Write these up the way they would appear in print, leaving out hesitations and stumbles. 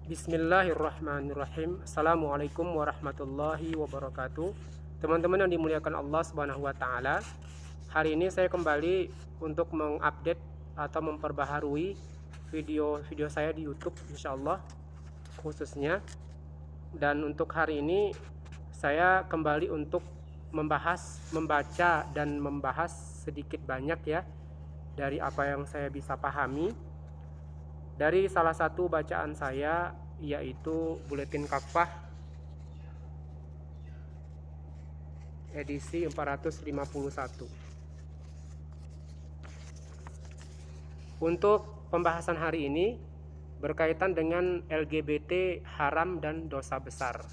Bismillahirrahmanirrahim. Assalamualaikum warahmatullahi wabarakatuh. Teman-teman yang dimuliakan Allah Subhanahu wa taala. Hari ini saya kembali untuk mengupdate atau memperbaharui video-video saya di YouTube insyaallah khususnya. Dan untuk hari ini saya kembali untuk membaca dan membahas sedikit banyak ya dari apa yang saya bisa pahami dari salah satu bacaan saya, yaitu Buletin Kafah edisi 451. Untuk pembahasan hari ini berkaitan dengan LGBT haram dan dosa besar.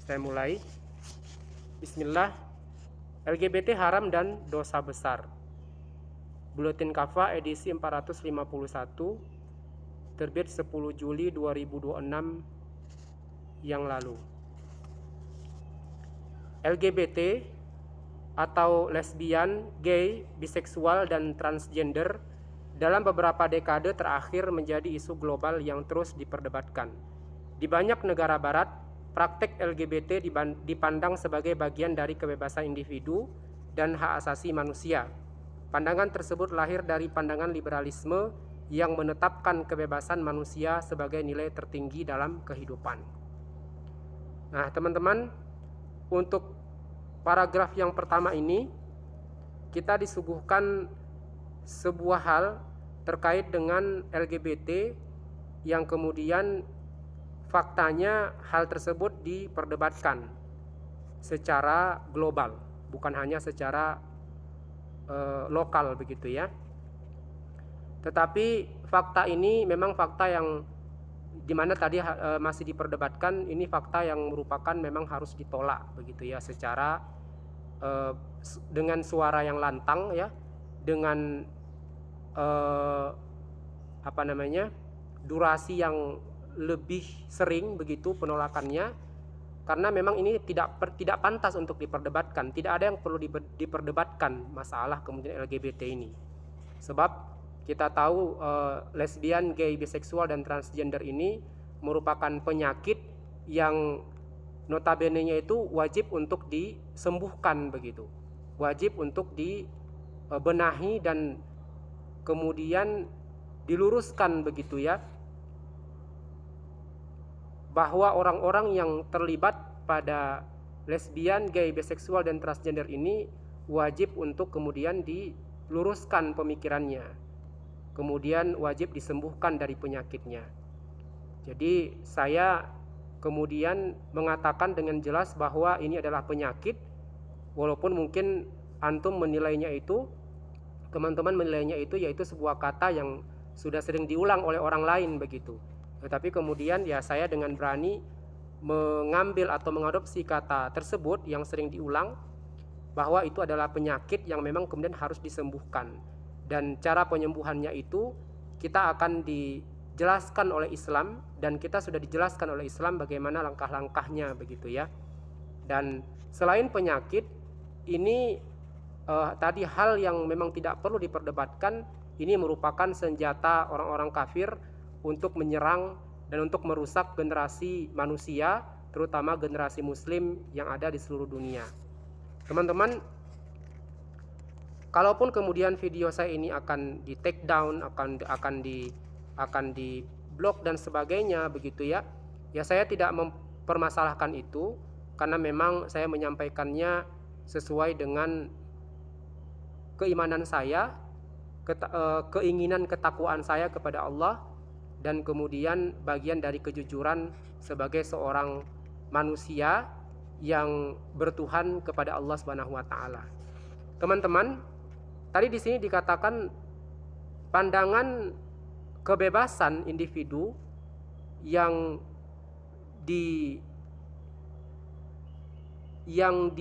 Saya mulai. Bismillah. LGBT haram dan dosa besar. Buletin Kafah edisi 451, terbit 10 Juli 2026 yang lalu. LGBT atau lesbian, gay, biseksual, dan transgender dalam beberapa dekade terakhir menjadi isu global yang terus diperdebatkan. Di banyak negara barat, praktek LGBT dipandang sebagai bagian dari kebebasan individu dan hak asasi manusia. Pandangan tersebut lahir dari pandangan liberalisme yang menetapkan kebebasan manusia sebagai nilai tertinggi dalam kehidupan. Nah, teman-teman, untuk paragraf yang pertama ini kita disuguhkan sebuah hal terkait dengan LGBT yang kemudian faktanya hal tersebut diperdebatkan secara global, bukan hanya secara lokal begitu ya. Tetapi fakta ini memang fakta yang dimana tadi masih diperdebatkan. Ini fakta yang merupakan memang harus ditolak begitu ya, secara dengan suara yang lantang ya, dengan durasi yang lebih sering begitu penolakannya. Karena memang ini tidak pantas untuk diperdebatkan. Tidak ada yang perlu diperdebatkan masalah kemudian LGBT ini. Sebab kita tahu lesbian, gay, biseksual, dan transgender ini merupakan penyakit yang notabene-nya itu wajib untuk disembuhkan begitu. Wajib untuk dibenahi dan kemudian diluruskan begitu ya, bahwa orang-orang yang terlibat pada lesbian, gay, biseksual, dan transgender ini wajib untuk kemudian diluruskan pemikirannya, kemudian wajib disembuhkan dari penyakitnya. Jadi saya kemudian mengatakan dengan jelas bahwa ini adalah penyakit, walaupun mungkin antum menilainya itu, teman-teman menilainya itu yaitu sebuah kata yang sudah sering diulang oleh orang lain begitu. Tetapi kemudian ya saya dengan berani mengambil atau mengadopsi kata tersebut yang sering diulang, bahwa itu adalah penyakit yang memang kemudian harus disembuhkan. Dan cara penyembuhannya itu kita akan dijelaskan oleh Islam, dan kita sudah dijelaskan oleh Islam bagaimana langkah-langkahnya begitu ya. Dan selain penyakit ini tadi hal yang memang tidak perlu diperdebatkan, ini merupakan senjata orang-orang kafir untuk menyerang dan untuk merusak generasi manusia, terutama generasi muslim yang ada di seluruh dunia. Teman-teman, kalaupun kemudian video saya ini akan di take down, akan di blok dan sebagainya begitu ya. Ya saya tidak mempermasalahkan itu, karena memang saya menyampaikannya sesuai dengan keimanan saya, keinginan ketakwaan saya kepada Allah, dan kemudian bagian dari kejujuran sebagai seorang manusia yang bertuhan kepada Allah Subhanahu wa taala. Teman-teman, tadi di sini dikatakan pandangan kebebasan individu yang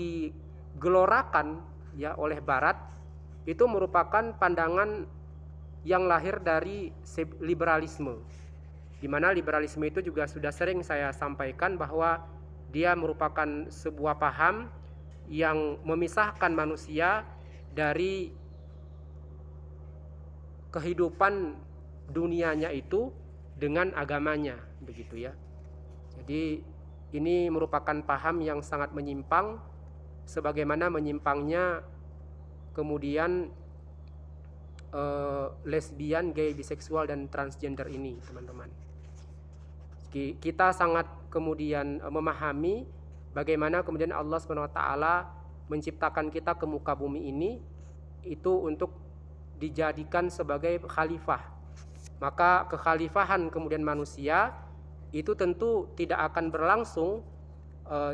digelorakan ya oleh barat itu merupakan pandangan yang lahir dari liberalisme, di mana liberalisme itu juga sudah sering saya sampaikan bahwa dia merupakan sebuah paham yang memisahkan manusia dari kehidupan dunianya itu dengan agamanya, begitu ya. Jadi ini merupakan paham yang sangat menyimpang, sebagaimana menyimpangnya kemudian lesbian, gay, biseksual dan transgender ini, teman-teman. Kita sangat kemudian memahami bagaimana kemudian Allah SWT menciptakan kita ke muka bumi ini itu untuk dijadikan sebagai khalifah. Maka kekhalifahan kemudian manusia itu tentu tidak akan berlangsung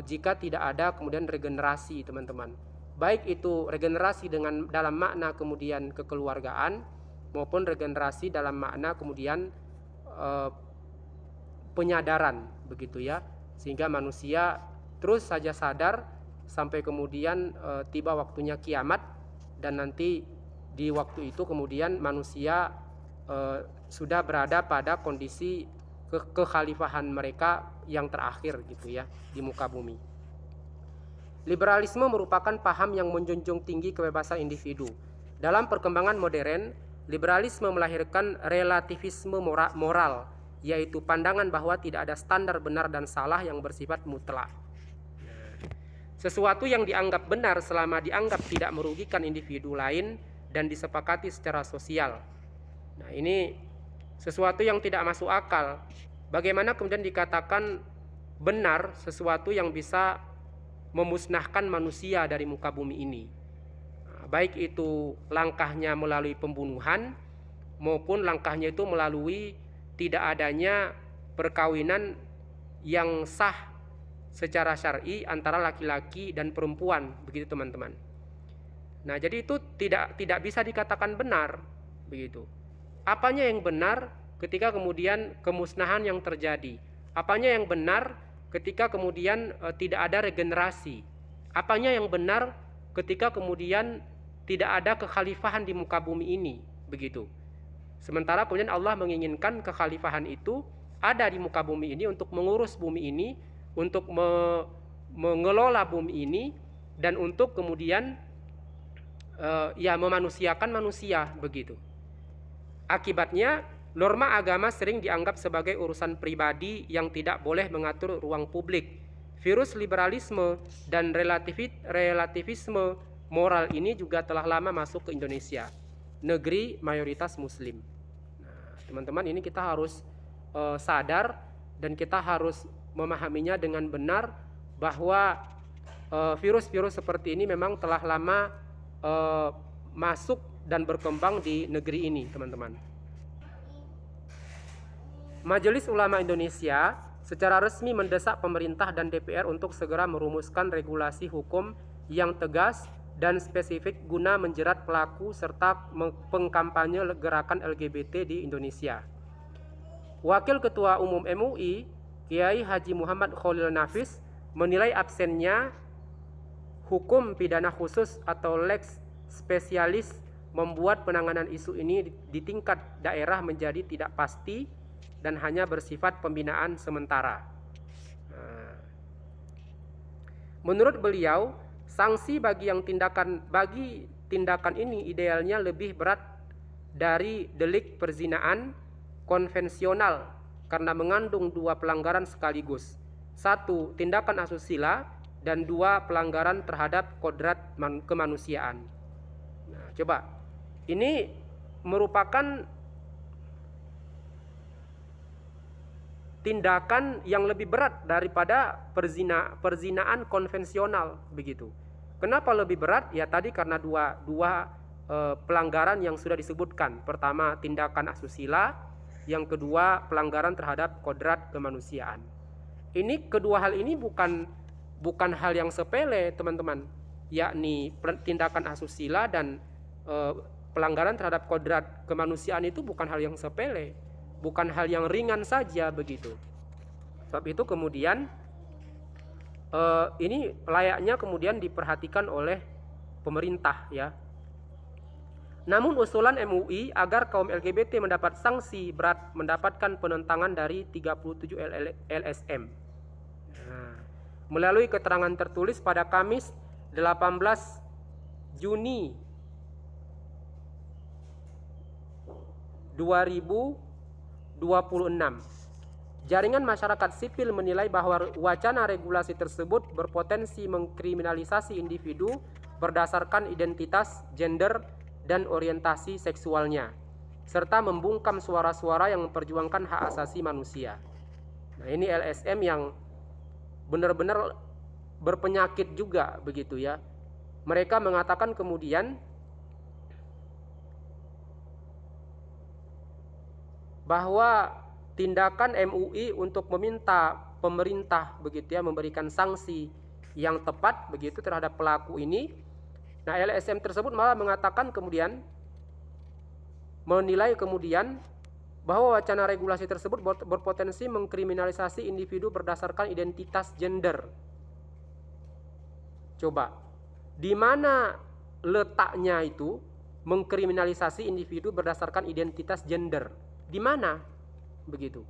jika tidak ada kemudian regenerasi, teman-teman. Baik itu regenerasi dalam makna kemudian kekeluargaan maupun regenerasi dalam makna kemudian penyadaran, begitu ya, sehingga manusia terus saja sadar sampai kemudian tiba waktunya kiamat, dan nanti di waktu itu kemudian manusia sudah berada pada kondisi kekhalifahan mereka yang terakhir, gitu ya, di muka bumi. Liberalisme merupakan paham yang menjunjung tinggi kebebasan individu. Dalam perkembangan modern, liberalisme melahirkan relativisme moral, yaitu pandangan bahwa tidak ada standar benar dan salah yang bersifat mutlak. Sesuatu yang dianggap benar selama dianggap tidak merugikan individu lain dan disepakati secara sosial. Nah, ini sesuatu yang tidak masuk akal. Bagaimana kemudian dikatakan benar sesuatu yang bisa memusnahkan manusia dari muka bumi ini? Baik itu langkahnya melalui pembunuhan maupun langkahnya itu melalui tidak adanya perkawinan yang sah secara syar'i antara laki-laki dan perempuan, begitu teman-teman. Nah, jadi itu tidak bisa dikatakan benar, begitu. Apanya yang benar ketika kemudian kemusnahan yang terjadi? Apanya yang benar ketika kemudian tidak ada regenerasi? Apanya yang benar ketika kemudian tidak ada kekhalifahan di muka bumi ini, begitu. Sementara kemudian Allah menginginkan kekhalifahan itu ada di muka bumi ini untuk mengurus bumi ini, untuk mengelola bumi ini, dan untuk kemudian memanusiakan manusia, begitu. Akibatnya norma agama sering dianggap sebagai urusan pribadi yang tidak boleh mengatur ruang publik. Virus liberalisme dan relativisme moral ini juga telah lama masuk ke Indonesia, negeri mayoritas muslim. Nah, teman-teman, ini kita harus sadar dan kita harus memahaminya dengan benar bahwa virus-virus seperti ini memang telah lama masuk dan berkembang di negeri ini, teman-teman. Majelis Ulama Indonesia secara resmi mendesak pemerintah dan DPR untuk segera merumuskan regulasi hukum yang tegas dan spesifik guna menjerat pelaku serta pengkampanye gerakan LGBT di Indonesia. Wakil Ketua Umum MUI, Kiai Haji Muhammad Khalil Nafis, menilai absennya hukum pidana khusus atau lex spesialis membuat penanganan isu ini di tingkat daerah menjadi tidak pasti dan hanya bersifat pembinaan sementara. Menurut beliau, sanksi bagi tindakan ini idealnya lebih berat dari delik perzinaan konvensional karena mengandung dua pelanggaran sekaligus. Satu, tindakan asusila, dan dua, pelanggaran terhadap kodrat kemanusiaan. Nah, coba, ini merupakan tindakan yang lebih berat daripada perzinaan konvensional, begitu. Kenapa lebih berat? Ya tadi karena dua pelanggaran yang sudah disebutkan. Pertama, tindakan asusila, yang kedua, pelanggaran terhadap kodrat kemanusiaan. Ini kedua hal ini bukan hal yang sepele, teman-teman. Yakni tindakan asusila dan pelanggaran terhadap kodrat kemanusiaan itu bukan hal yang sepele, bukan hal yang ringan saja, begitu. Sebab itu kemudian ini layaknya kemudian diperhatikan oleh pemerintah, ya. Namun usulan MUI agar kaum LGBT mendapat sanksi berat mendapatkan penentangan dari 37 LSM. Melalui keterangan tertulis pada Kamis 18 Juni 2026. Jaringan masyarakat sipil menilai bahwa wacana regulasi tersebut berpotensi mengkriminalisasi individu berdasarkan identitas, gender, dan orientasi seksualnya, serta membungkam suara-suara yang memperjuangkan hak asasi manusia. Nah, ini LSM yang benar-benar berpenyakit juga begitu ya. Mereka mengatakan kemudian bahwa tindakan MUI untuk meminta pemerintah begitu ya memberikan sanksi yang tepat begitu terhadap pelaku ini. Nah, LSM tersebut malah mengatakan kemudian menilai kemudian bahwa wacana regulasi tersebut berpotensi mengkriminalisasi individu berdasarkan identitas gender. Coba, di mana letaknya itu mengkriminalisasi individu berdasarkan identitas gender? Di mana? Begitu.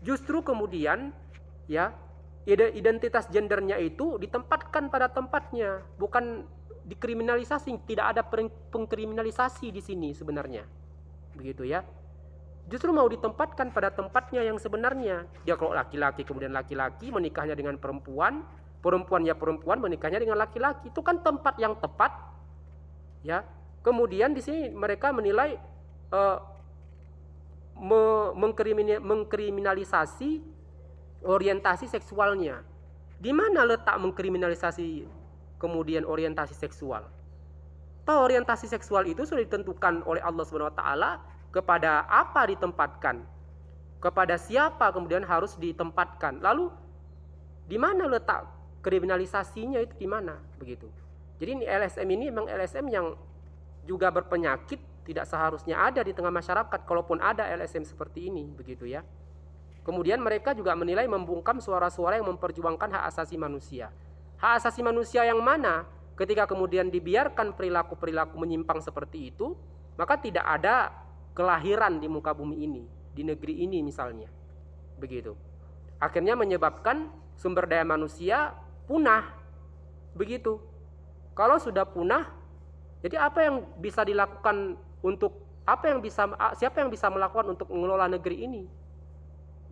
Justru kemudian ya identitas gendernya itu ditempatkan pada tempatnya, bukan dikriminalisasi. Tidak ada pengkriminalisasi di sini sebenarnya. Begitu ya. Justru mau ditempatkan pada tempatnya yang sebenarnya. Dia kalau laki-laki kemudian laki-laki menikahnya dengan perempuan, perempuan ya perempuan menikahnya dengan laki-laki. Itu kan tempat yang tepat. Ya. Kemudian di sini mereka menilai mengkriminalisasi orientasi seksualnya. Di mana letak mengkriminalisasi kemudian orientasi seksual? Toh orientasi seksual itu sudah ditentukan oleh Allah Subhanahu wa taala kepada apa ditempatkan, kepada siapa kemudian harus ditempatkan. Lalu di mana letak kriminalisasinya itu di mana begitu. Jadi ini LSM ini memang LSM yang juga berpenyakit, tidak seharusnya ada di tengah masyarakat kalaupun ada LSM seperti ini begitu ya. Kemudian mereka juga menilai membungkam suara-suara yang memperjuangkan hak asasi manusia. Hak asasi manusia yang mana? Ketika kemudian dibiarkan perilaku-perilaku menyimpang seperti itu, maka tidak ada kelahiran di muka bumi ini, di negeri ini misalnya. Begitu. Akhirnya menyebabkan sumber daya manusia punah. Begitu. Kalau sudah punah, jadi apa yang bisa dilakukan siapa yang bisa melakukan untuk mengelola negeri ini?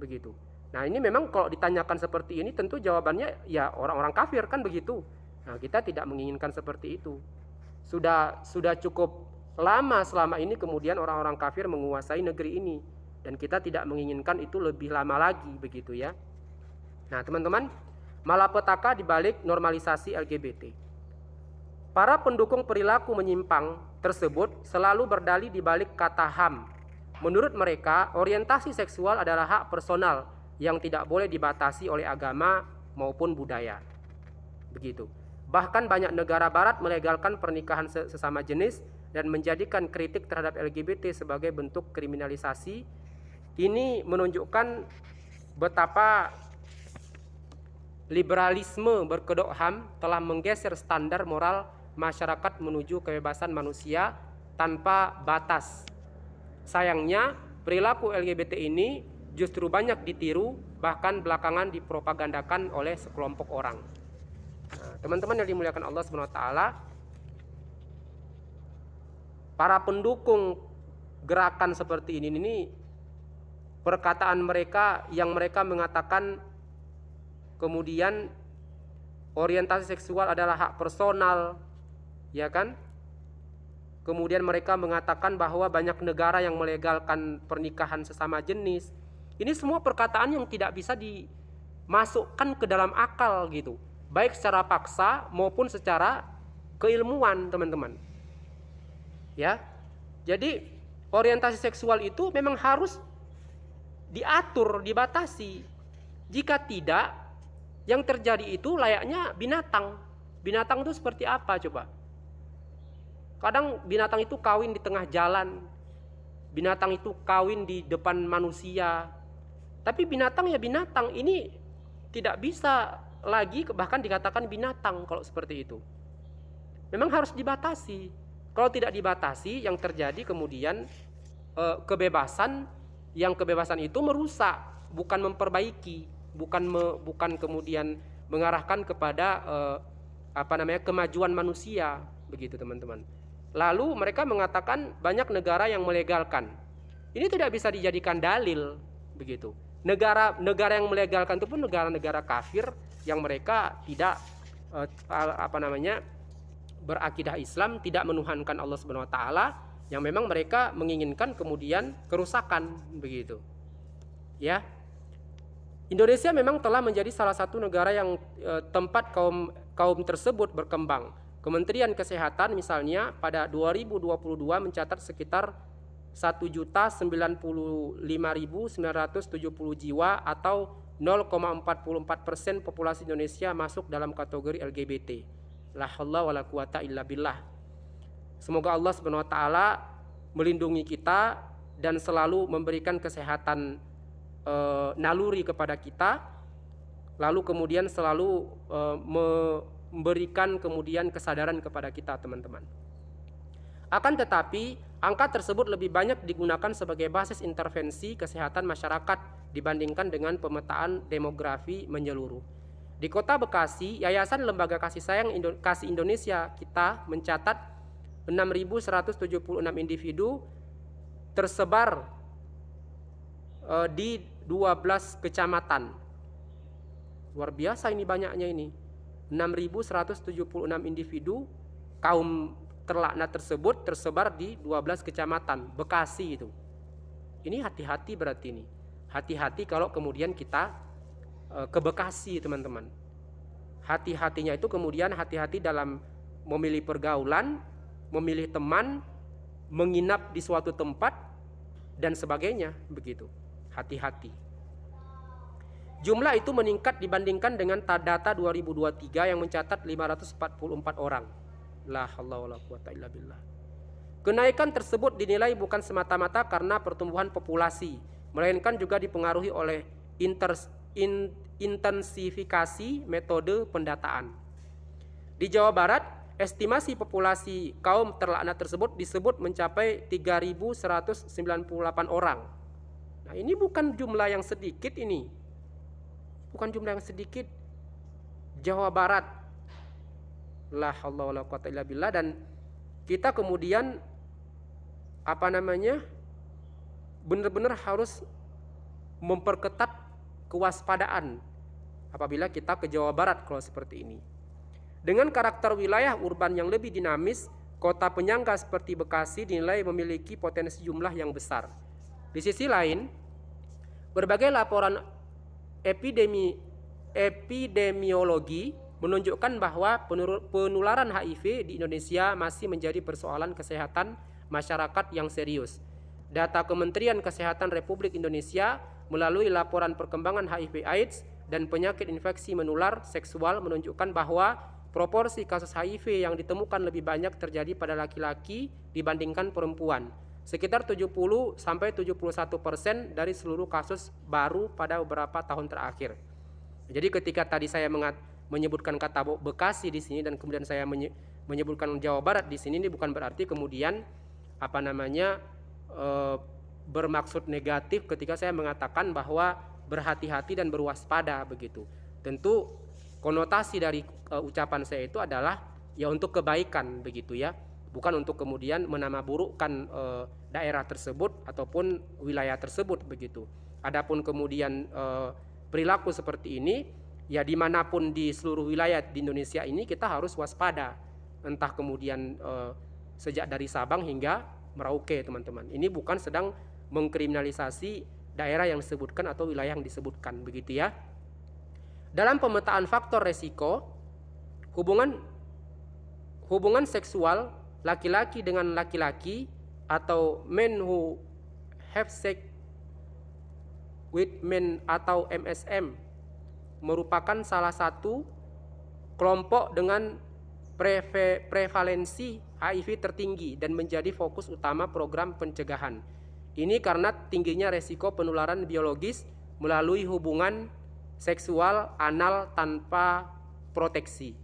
Begitu. Nah, ini memang kalau ditanyakan seperti ini tentu jawabannya ya orang-orang kafir kan begitu. Nah, kita tidak menginginkan seperti itu. Sudah cukup lama selama ini kemudian orang-orang kafir menguasai negeri ini dan kita tidak menginginkan itu lebih lama lagi begitu ya. Nah, teman-teman, malapetaka di balik normalisasi LGBT. Para pendukung perilaku menyimpang tersebut selalu berdalih di balik kata HAM. Menurut mereka, orientasi seksual adalah hak personal yang tidak boleh dibatasi oleh agama maupun budaya. Begitu. Bahkan banyak negara barat melegalkan pernikahan sesama jenis dan menjadikan kritik terhadap LGBT sebagai bentuk kriminalisasi. Ini menunjukkan betapa liberalisme berkedok HAM telah menggeser standar moral masyarakat menuju kebebasan manusia tanpa batas. Sayangnya, perilaku LGBT ini justru banyak ditiru, bahkan belakangan dipropagandakan oleh sekelompok orang. Nah, teman-teman yang dimuliakan Allah SWT, para pendukung gerakan seperti ini perkataan mereka yang mereka mengatakan kemudian orientasi seksual adalah hak personal, ya kan? Kemudian mereka mengatakan bahwa banyak negara yang melegalkan pernikahan sesama jenis. Ini semua perkataan yang tidak bisa dimasukkan ke dalam akal gitu, baik secara paksa maupun secara keilmuan, teman-teman. Ya. Jadi orientasi seksual itu memang harus diatur, dibatasi. Jika tidak, yang terjadi itu layaknya binatang. Binatang itu seperti apa coba? Kadang binatang itu kawin di tengah jalan. Binatang itu kawin di depan manusia. Tapi binatang ya binatang. Ini tidak bisa lagi bahkan dikatakan binatang kalau seperti itu. Memang harus dibatasi. Kalau tidak dibatasi, yang terjadi kemudian kebebasan itu merusak, bukan memperbaiki, bukan kemudian mengarahkan kepada kemajuan manusia, begitu teman-teman. Lalu mereka mengatakan banyak negara yang melegalkan. Ini tidak bisa dijadikan dalil begitu. Negara yang melegalkan itu pun negara-negara kafir yang mereka tidak berakidah Islam, tidak menuhankan Allah Subhanahu wa taala, yang memang mereka menginginkan kemudian kerusakan begitu. Ya. Indonesia memang telah menjadi salah satu negara yang tempat kaum tersebut berkembang. Kementerian Kesehatan misalnya pada 2022 mencatat sekitar 1.095.970 jiwa atau 0,44% populasi Indonesia masuk dalam kategori LGBT. La haula wala quwata illa billah. Semoga Allah Subhanahu wa taala melindungi kita dan selalu memberikan kesehatan naluri kepada kita, lalu kemudian selalu memberikan kemudian kesadaran kepada kita, teman-teman. Akan tetapi angka tersebut lebih banyak digunakan sebagai basis intervensi kesehatan masyarakat dibandingkan dengan pemetaan demografi menyeluruh. Di Kota Bekasi, Yayasan Lembaga Kasih Sayang Kasih Indonesia kita mencatat 6.176 individu tersebar di 12 kecamatan. Luar biasa ini banyaknya ini. 6.176 individu kaum terlaknat tersebut tersebar di 12 kecamatan Bekasi itu. Ini hati-hati berarti ini. Hati-hati kalau kemudian kita ke Bekasi, teman-teman. Hati-hatinya itu kemudian hati-hati dalam memilih pergaulan, memilih teman, menginap di suatu tempat dan sebagainya begitu. Hati-hati. Jumlah itu meningkat dibandingkan dengan data 2023 yang mencatat 544 orang. La haula wala quwata illa billah. Kenaikan tersebut dinilai bukan semata-mata karena pertumbuhan populasi, melainkan juga dipengaruhi oleh intensifikasi metode pendataan. Di Jawa Barat, estimasi populasi kaum terlaknat tersebut disebut mencapai 3.198 orang. Nah, ini bukan jumlah yang sedikit ini. Bukan jumlah yang sedikit. Jawa Barat. La haula wala quwata illa billah. Dan kita kemudian benar-benar harus memperketat kewaspadaan apabila kita ke Jawa Barat kalau seperti ini. Dengan karakter wilayah urban yang lebih dinamis, kota penyangga seperti Bekasi dinilai memiliki potensi jumlah yang besar. Di sisi lain, berbagai laporan epidemiologi menunjukkan bahwa penularan HIV di Indonesia masih menjadi persoalan kesehatan masyarakat yang serius. Data Kementerian Kesehatan Republik Indonesia melalui laporan perkembangan HIV/AIDS dan penyakit infeksi menular seksual menunjukkan bahwa proporsi kasus HIV yang ditemukan lebih banyak terjadi pada laki-laki dibandingkan perempuan. Sekitar 70-71% dari seluruh kasus baru pada beberapa tahun terakhir. Jadi ketika tadi saya menyebutkan kata Bekasi di sini dan kemudian saya menyebutkan Jawa Barat di sini, ini bukan berarti kemudian bermaksud negatif ketika saya mengatakan bahwa berhati-hati dan berwaspada begitu. Tentu konotasi dari ucapan saya itu adalah ya untuk kebaikan begitu ya. Bukan untuk kemudian menamaburukkan daerah tersebut ataupun wilayah tersebut begitu. Adapun kemudian perilaku seperti ini, ya dimanapun di seluruh wilayah di Indonesia ini kita harus waspada. Entah kemudian sejak dari Sabang hingga Merauke, teman-teman. Ini bukan sedang mengkriminalisasi daerah yang disebutkan atau wilayah yang disebutkan begitu ya. Dalam pemetaan faktor resiko, hubungan seksual laki-laki dengan laki-laki atau men who have sex with men atau MSM merupakan salah satu kelompok dengan prevalensi HIV tertinggi dan menjadi fokus utama program pencegahan. Ini karena tingginya resiko penularan biologis melalui hubungan seksual anal tanpa proteksi.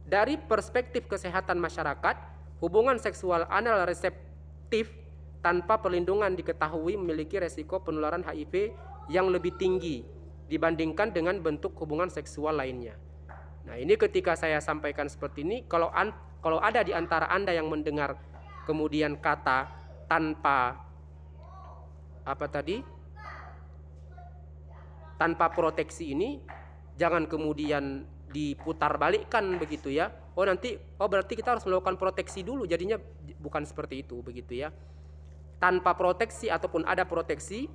Dari perspektif kesehatan masyarakat, hubungan seksual anal reseptif tanpa perlindungan diketahui memiliki resiko penularan HIV yang lebih tinggi dibandingkan dengan bentuk hubungan seksual lainnya. Nah, ini ketika saya sampaikan seperti ini, kalau ada di antara Anda yang mendengar kemudian kata tanpa tanpa proteksi ini jangan kemudian diputar balikkan begitu ya. Berarti kita harus melakukan proteksi dulu, jadinya bukan seperti itu begitu ya. Tanpa proteksi ataupun ada proteksi,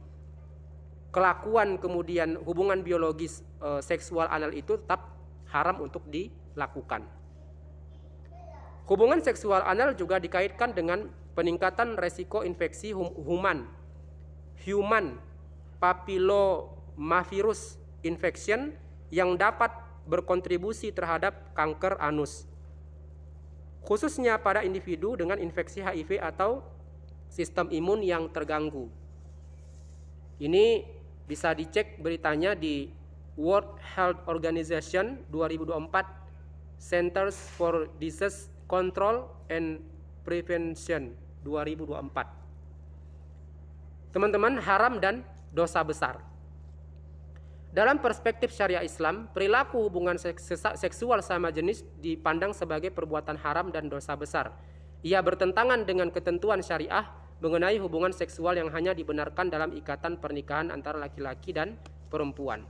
kelakuan kemudian hubungan biologis seksual anal itu tetap haram untuk dilakukan. Hubungan seksual anal juga dikaitkan dengan peningkatan resiko infeksi human papillomavirus infection yang dapat berkontribusi terhadap kanker anus, khususnya pada individu dengan infeksi HIV atau sistem imun yang terganggu. Ini bisa dicek beritanya di World Health Organization 2024 Centers for Disease Control and Prevention 2024. Teman-teman, haram dan dosa besar. Dalam perspektif syariah Islam, perilaku hubungan seksual sama jenis dipandang sebagai perbuatan haram dan dosa besar. Ia bertentangan dengan ketentuan syariah mengenai hubungan seksual yang hanya dibenarkan dalam ikatan pernikahan antara laki-laki dan perempuan.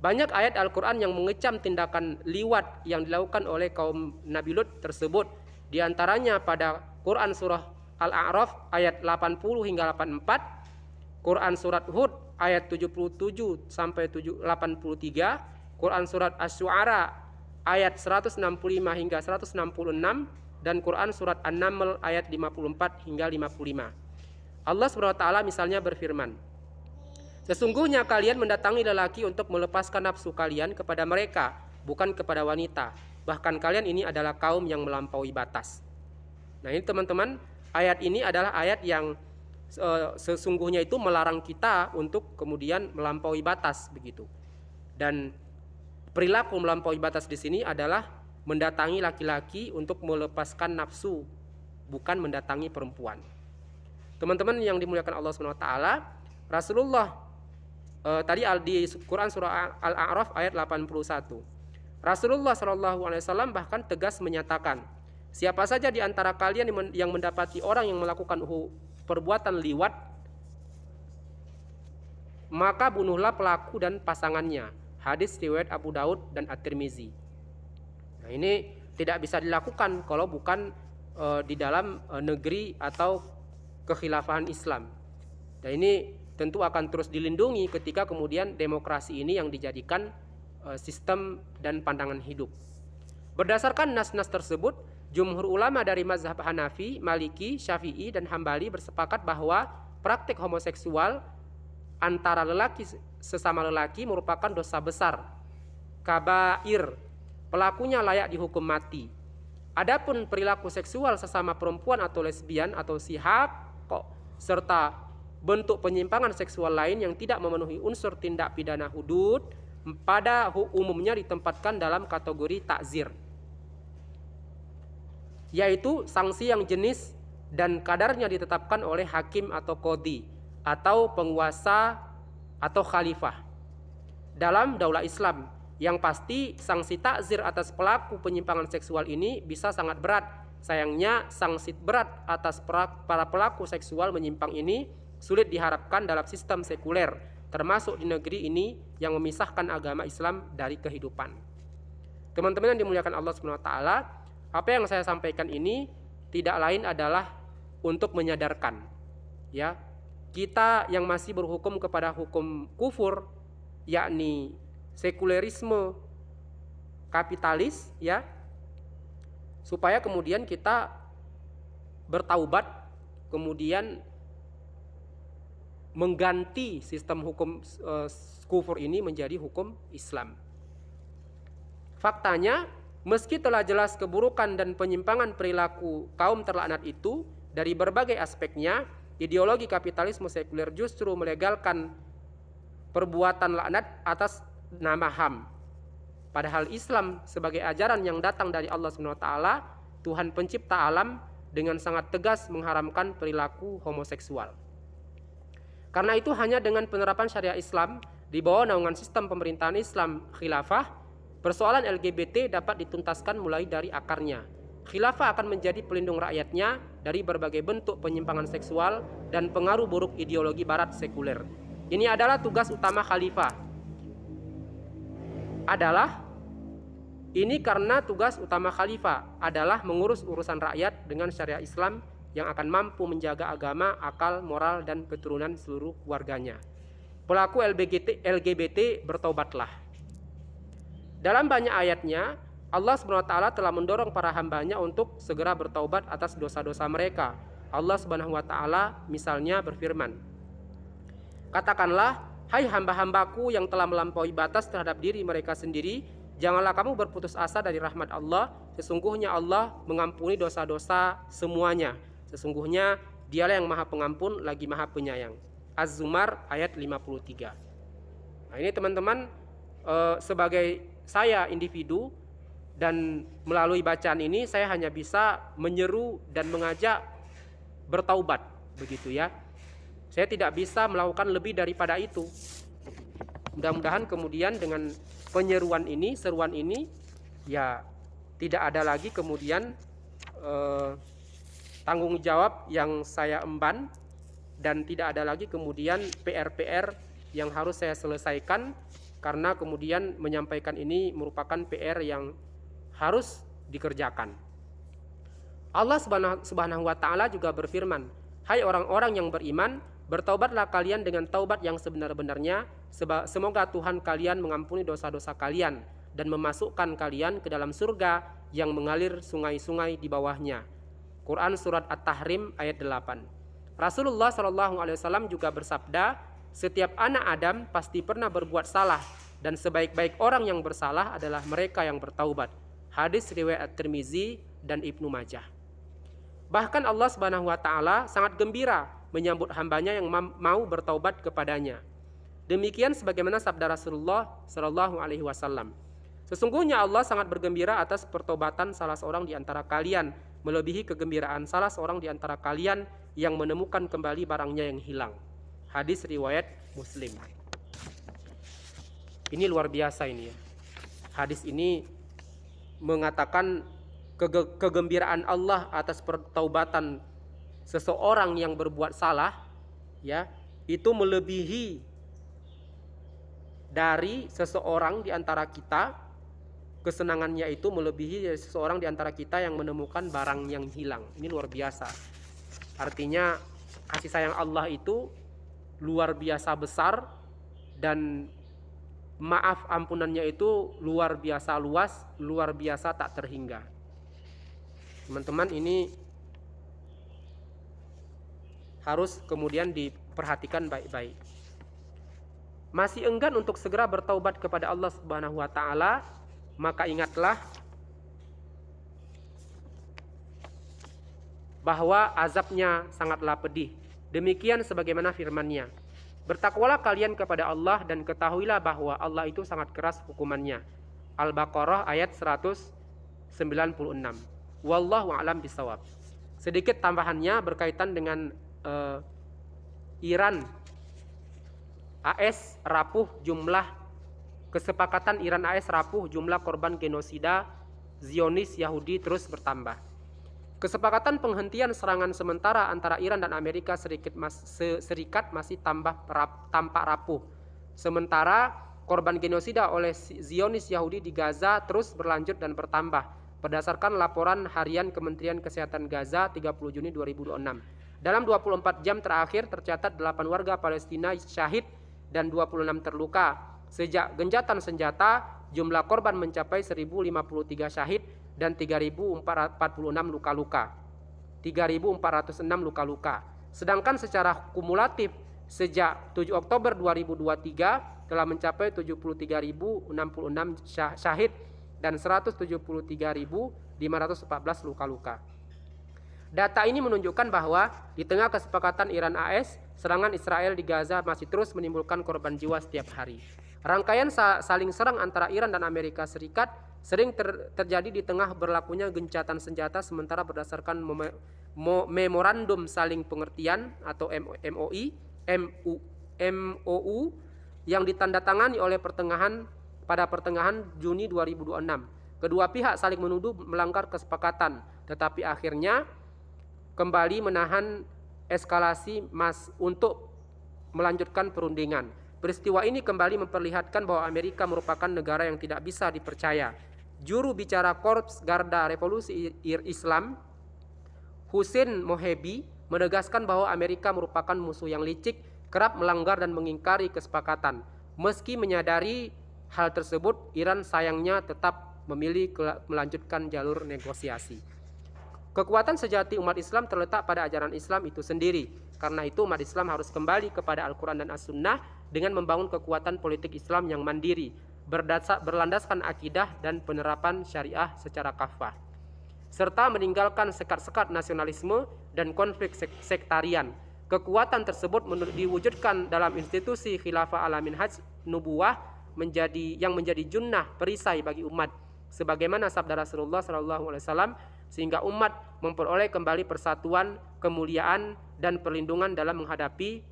Banyak ayat Al-Quran yang mengecam tindakan liwat yang dilakukan oleh kaum Nabi Lut tersebut. Di antaranya pada Quran surah Al-A'raf ayat 80 hingga 84, Quran surat Hud ayat 77 sampai 83, Quran surat Asy-Syu'ara ayat 165 hingga 166, dan Quran surat An-Naml ayat 54 hingga 55. Allah SWT misalnya berfirman, "Sesungguhnya kalian mendatangi lelaki untuk melepaskan nafsu kalian kepada mereka, bukan kepada wanita. Bahkan kalian ini adalah kaum yang melampaui batas." Nah, ini teman-teman, ayat ini adalah ayat yang sesungguhnya itu melarang kita untuk kemudian melampaui batas begitu. Dan perilaku melampaui batas di sini adalah mendatangi laki-laki untuk melepaskan nafsu, bukan mendatangi perempuan. Teman-teman yang dimuliakan Allah SWT, Rasulullah tadi di Quran surah Al-A'raf ayat 81, Rasulullah SAW bahkan tegas menyatakan, siapa saja di antara kalian yang mendapati orang yang melakukan perbuatan liwat, maka bunuhlah pelaku dan pasangannya. Hadis riwayat Abu Daud dan At-Tirmizi. Nah, ini tidak bisa dilakukan kalau bukan di dalam negeri atau kekhilafahan Islam. Dan ini tentu akan terus dilindungi ketika kemudian demokrasi ini yang dijadikan sistem dan pandangan hidup. Berdasarkan nas-nas tersebut, jumhur ulama dari mazhab Hanafi, Maliki, Syafi'i, dan Hambali bersepakat bahwa praktik homoseksual antara sesama lelaki merupakan dosa besar, kabair. Pelakunya layak dihukum mati. Adapun perilaku seksual sesama perempuan atau lesbian atau sihak serta bentuk penyimpangan seksual lain yang tidak memenuhi unsur tindak pidana hudud pada umumnya ditempatkan dalam kategori takzir, yaitu sanksi yang jenis dan kadarnya ditetapkan oleh hakim atau qadhi atau penguasa atau khalifah dalam daulah Islam. Yang pasti sanksi takzir atas pelaku penyimpangan seksual ini bisa sangat berat. Sayangnya sanksi berat atas para pelaku seksual menyimpang ini sulit diharapkan dalam sistem sekuler, termasuk di negeri ini yang memisahkan agama Islam dari kehidupan. Teman-teman yang dimuliakan Allah SWT, apa yang saya sampaikan ini tidak lain adalah untuk menyadarkan ya, kita yang masih berhukum kepada hukum kufur, yakni sekulerisme kapitalis ya, supaya kemudian kita bertaubat, kemudian mengganti sistem hukum kufur ini menjadi hukum Islam. Faktanya, meski telah jelas keburukan dan penyimpangan perilaku kaum terlaknat itu dari berbagai aspeknya, ideologi kapitalisme sekuler justru melegalkan perbuatan laknat atas nama HAM. Padahal Islam sebagai ajaran yang datang dari Allah SWT, Tuhan pencipta alam, dengan sangat tegas mengharamkan perilaku homoseksual. Karena itu hanya dengan penerapan syariah Islam di bawah naungan sistem pemerintahan Islam khilafah, persoalan LGBT dapat dituntaskan mulai dari akarnya. Khilafah akan menjadi pelindung rakyatnya dari berbagai bentuk penyimpangan seksual dan pengaruh buruk ideologi barat sekuler. Ini adalah tugas utama khalifah. Karena tugas utama khalifah adalah mengurus urusan rakyat dengan syariat Islam yang akan mampu menjaga agama, akal, moral, dan keturunan seluruh warganya. Pelaku LGBT bertaubatlah. Dalam banyak ayatnya, Allah SWT telah mendorong para hambanya untuk segera bertaubat atas dosa-dosa mereka. Allah SWT misalnya berfirman, "Katakanlah, hai hamba-hambaku yang telah melampaui batas terhadap diri mereka sendiri, janganlah kamu berputus asa dari rahmat Allah. Sesungguhnya Allah mengampuni dosa-dosa semuanya. Sesungguhnya Dialah yang Maha Pengampun lagi Maha Penyayang." Az-Zumar ayat 53. Nah, ini teman-teman, sebagai saya individu dan melalui bacaan ini saya hanya bisa menyeru dan mengajak bertaubat, begitu ya. Saya tidak bisa melakukan lebih daripada itu. Mudah-mudahan kemudian dengan penyeruan ini, seruan ini, ya tidak ada lagi kemudian tanggung jawab yang saya emban, dan tidak ada lagi kemudian PR-PR yang harus saya selesaikan, karena kemudian menyampaikan ini merupakan PR yang harus dikerjakan. Allah Subhanahu wa Ta'ala juga berfirman, "Hai orang-orang yang beriman, bertaubatlah kalian dengan taubat yang sebenar-benarnya. Semoga Tuhan kalian mengampuni dosa-dosa kalian dan memasukkan kalian ke dalam surga yang mengalir sungai-sungai di bawahnya." Quran Surat At-Tahrim ayat 8. Rasulullah SAW juga bersabda, "Setiap anak Adam pasti pernah berbuat salah, dan sebaik-baik orang yang bersalah adalah mereka yang bertaubat." Hadis riwayat At-Tirmizi dan Ibnu Majah. Bahkan Allah Subhanahu wa Ta'ala sangat gembira menyambut hambanya yang mau bertaubat kepadanya. Demikian sebagaimana sabda Rasulullah SAW, "Sesungguhnya Allah sangat bergembira atas pertobatan salah seorang di antara kalian, melebihi kegembiraan salah seorang di antara kalian yang menemukan kembali barangnya yang hilang." Hadis riwayat Muslim. Ini luar biasa ini ya. Hadis ini mengatakan kegembiraan Allah atas pertaubatan seseorang yang berbuat salah, ya, itu melebihi dari seseorang di antara kita, kesenangannya itu melebihi dari seseorang di antara kita yang menemukan barang yang hilang. Ini luar biasa. Artinya kasih sayang Allah itu luar biasa besar, dan maaf ampunannya itu luar biasa luas, luar biasa tak terhingga. Teman-teman, ini harus kemudian diperhatikan baik-baik. Masih enggan untuk segera bertaubat kepada Allah Subhanahu wa Ta'ala, maka ingatlah bahwa azabnya sangatlah pedih. Demikian sebagaimana firman-Nya, "Bertakwalah kalian kepada Allah dan ketahuilah bahwa Allah itu sangat keras hukumannya." Al-Baqarah ayat 196. Wallahu a'lam bishawab. Sedikit tambahannya berkaitan dengan Iran. AS rapuh jumlah kesepakatan Iran AS rapuh jumlah korban genosida Zionis Yahudi terus bertambah. Kesepakatan penghentian serangan sementara antara Iran dan Amerika Serikat masih tampak rapuh. Sementara korban genosida oleh Zionis Yahudi di Gaza terus berlanjut dan bertambah. Berdasarkan laporan harian Kementerian Kesehatan Gaza 30 Juni 2006. Dalam 24 jam terakhir tercatat 8 warga Palestina syahid dan 26 terluka. Sejak genjatan senjata, jumlah korban mencapai 1053 syahid dan 3.446 luka-luka. 3.406 luka-luka. Sedangkan secara kumulatif sejak 7 Oktober 2023 telah mencapai 73.066 syahid dan 173.514 luka-luka. Data ini menunjukkan bahwa di tengah kesepakatan Iran AS, serangan Israel di Gaza masih terus menimbulkan korban jiwa setiap hari. Rangkaian saling serang antara Iran dan Amerika Serikat sering terjadi di tengah berlakunya gencatan senjata, sementara berdasarkan memorandum saling pengertian atau MOU yang ditandatangani oleh pada pertengahan Juni 2026. Kedua pihak saling menuduh melanggar kesepakatan, tetapi akhirnya kembali menahan eskalasi untuk melanjutkan perundingan. Peristiwa ini kembali memperlihatkan bahwa Amerika merupakan negara yang tidak bisa dipercaya. Juru bicara Korps Garda Revolusi Islam, Hussein Mohebi, menegaskan bahwa Amerika merupakan musuh yang licik, kerap melanggar dan mengingkari kesepakatan. Meski menyadari hal tersebut, Iran sayangnya tetap memilih melanjutkan jalur negosiasi. Kekuatan sejati umat Islam terletak pada ajaran Islam itu sendiri. Karena itu umat Islam harus kembali kepada Al-Quran dan As-Sunnah dengan membangun kekuatan politik Islam yang mandiri, berlandaskan akidah dan penerapan syariah secara kafah, serta meninggalkan sekat-sekat nasionalisme dan konflik sektarian. Kekuatan tersebut diwujudkan dalam institusi Khilafah ala Minhaj Nubuwah yang menjadi junnah perisai bagi umat, sebagaimana sabda Rasulullah SAW, sehingga umat memperoleh kembali persatuan, kemuliaan, dan perlindungan dalam menghadapi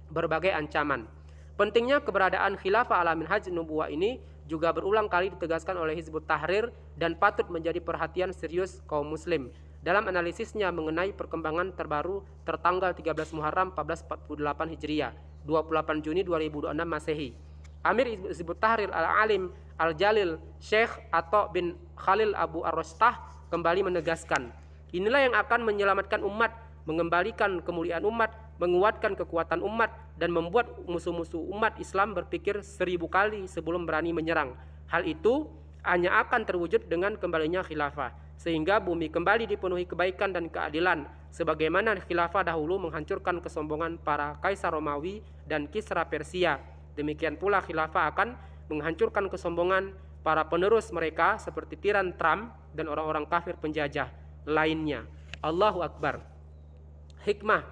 berbagai ancaman. Pentingnya keberadaan Khilafah ala Minhaj Nubuwah ini juga berulang kali ditegaskan oleh Hizbut Tahrir dan patut menjadi perhatian serius kaum muslim dalam analisisnya mengenai perkembangan terbaru tertanggal 13 Muharram 1448 Hijriah, 28 Juni 2026 Masehi. Amir Hizbut Tahrir Al-Alim Al-Jalil Syekh Atha bin Khalil Abu Ar-Rastah kembali menegaskan, inilah yang akan menyelamatkan umat, mengembalikan kemuliaan umat, menguatkan kekuatan umat, dan membuat musuh-musuh umat Islam berpikir 1000 kali sebelum berani menyerang. Hal itu hanya akan terwujud dengan kembalinya khilafah, sehingga bumi kembali dipenuhi kebaikan dan keadilan, sebagaimana khilafah dahulu menghancurkan kesombongan para kaisar Romawi dan Kisra Persia. Demikian pula khilafah akan menghancurkan kesombongan para penerus mereka seperti tiran Trump dan orang-orang kafir penjajah lainnya. Allahu Akbar. Hikmah.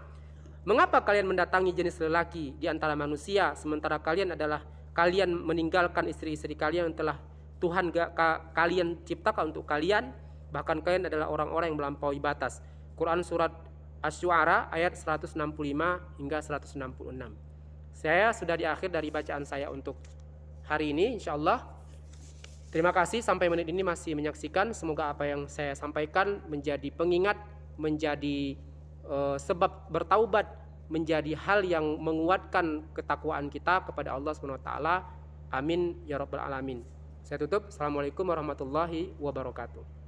Mengapa kalian mendatangi jenis lelaki di antara manusia, sementara kalian meninggalkan istri-istri kalian yang telah Tuhan kalian ciptakan untuk kalian, bahkan kalian adalah orang-orang yang melampaui batas. Quran Surat Asy-Syu'ara ayat 165 hingga 166. Saya sudah di akhir dari bacaan saya untuk hari ini, insyaallah. Terima kasih sampai menit ini masih menyaksikan. Semoga apa yang saya sampaikan menjadi pengingat, menjadi sebab bertaubat, menjadi hal yang menguatkan ketakwaan kita kepada Allah SWT. Amin ya rabbal alamin. Saya tutup. Assalamualaikum warahmatullahi wabarakatuh.